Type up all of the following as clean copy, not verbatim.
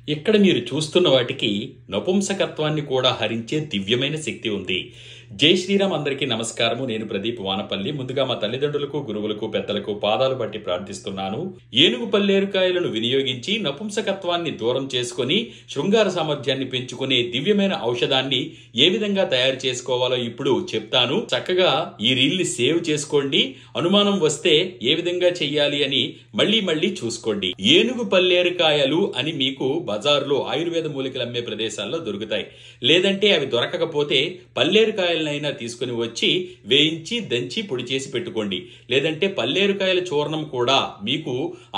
ఇక్కడ మీరు చూస్తున్న వాటికి నపుంసకత్వాన్ని కూడా హరించే దివ్యమైన శక్తి ఉంది. జై శ్రీరామ్. అందరికీ నమస్కారము. నేను ప్రదీప్ వానపల్లి. ముందుగా మా తల్లిదండ్రులకు, గురువులకు, పెద్దలకు పాదాలు పట్టి ప్రార్థిస్తున్నాను. ఏనుగు పల్లేరుకాయలను వినియోగించి నపుంసకత్వాన్ని దూరం చేసుకుని శృంగార సామర్థ్యాన్ని పెంచుకునే దివ్యమైన ఔషధాన్ని ఏ విధంగా తయారు చేసుకోవాలో ఇప్పుడు చెప్తాను. చక్కగా ఈ రీల్ ని సేవ్ చేసుకోండి. అనుమానం వస్తే ఏ విధంగా చెయ్యాలి అని మళ్ళీ చూసుకోండి. ఏనుగు పల్లేరుకాయలు అని మీకు బజార్లో ఆయుర్వేద మూలికలు అమ్మే ప్రదేశాల్లో దొరుకుతాయి. లేదంటే అవి దొరకకపోతే పల్లేరుకాయలనైనా తీసుకుని వచ్చి వేయించి దంచి పొడి చేసి పెట్టుకోండి. లేదంటే పల్లేరుకాయల చూర్ణం కూడా మీకు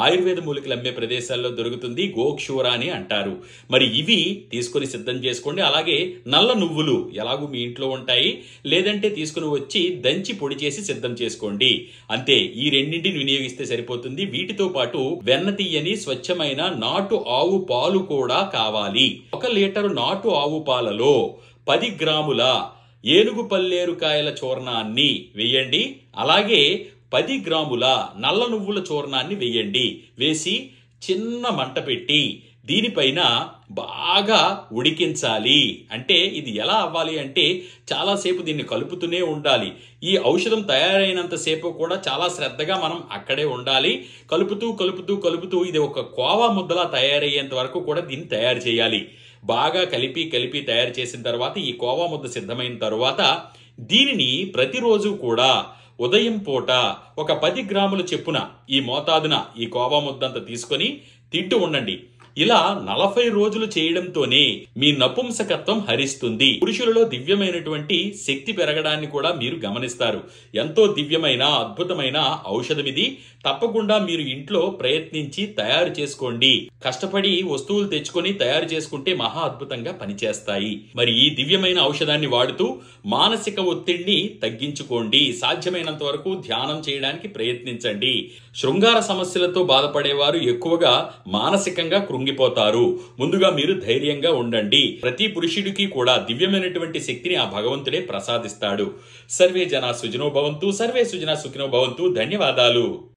ఆయుర్వేద మూలికలు అమ్మే ప్రదేశాల్లో దొరుకుతుంది. గోక్షూర అని అంటారు. మరి ఇవి తీసుకుని సిద్ధం చేసుకోండి. అలాగే నల్ల నువ్వులు ఎలాగూ మీ ఇంట్లో ఉంటాయి. లేదంటే తీసుకుని వచ్చి దంచి పొడి చేసి సిద్ధం చేసుకోండి. అంతే. ఈ రెండింటిని వినియోగిస్తే సరిపోతుంది. వీటితో పాటు వెన్న తీయని స్వచ్ఛమైన నాటు ఆవు పాలు కూడా కావాలి. 1 లీటరు నాటు ఆవు పాలలో 10 గ్రాముల ఏనుగు పల్లేరుకాయల చూర్ణాన్ని వేయండి. అలాగే 10 గ్రాముల నల్ల నువ్వుల చూర్ణాన్ని వేయండి. వేసి చిన్న మంట పెట్టి దీనిపైన బాగా ఉడికించాలి. అంటే ఇది ఎలా అవ్వాలి అంటే చాలాసేపు దీన్ని కలుపుతూనే ఉండాలి. ఈ ఔషధం తయారైనంత సేపు కూడా చాలా శ్రద్ధగా మనం అక్కడే ఉండాలి. కలుపుతూ ఇది ఒక కోవా ముద్దలా తయారయ్యేంత వరకు కూడా దీన్ని తయారు చేయాలి. బాగా కలిపి తయారు చేసిన తర్వాత ఈ కోవా ముద్ద సిద్ధమైన తర్వాత దీనిని ప్రతిరోజు కూడా ఉదయం పూట ఒక 10 గ్రాముల చెప్పున ఈ మోతాదున ఈ కోవా ముద్దంతా తీసుకొని తింటూ ఉండండి. ఇలా 40 రోజులు చేయడంతోనే మీ నపుంసకత్వం హరిస్తుంది. పురుషులలో దివ్యమైనటువంటి శక్తి పెరగడాన్ని కూడా మీరు గమనిస్తారు. ఎంతో దివ్యమైన అద్భుతమైన ఔషధం ఇది. తప్పకుండా మీరు ఇంట్లో ప్రయత్నించి తయారు చేసుకోండి. కష్టపడి వస్తువులు తెచ్చుకొని తయారు చేసుకుంటే మహా అద్భుతంగా పనిచేస్తాయి. మరి ఈ దివ్యమైన ఔషధాన్ని వాడుతూ మానసిక ఒత్తిడిని తగ్గించుకోండి. సాధ్యమైనంత వరకు ధ్యానం చేయడానికి ప్రయత్నించండి. శృంగార సమస్యలతో బాధపడేవారు ఎక్కువగా మానసికంగా కృంగిపోతారు. ముందుగా మీరు ధైర్యంగా ఉండండి. ప్రతి పురుషుడికి కూడా దివ్యమైనటువంటి శక్తిని ఆ భగవంతుడే ప్రసాదిస్తాడు. సర్వే జనా సుఖినో భవంతు. సర్వే సుజనా సుఖినో భవంతు. ధన్యవాదాలు.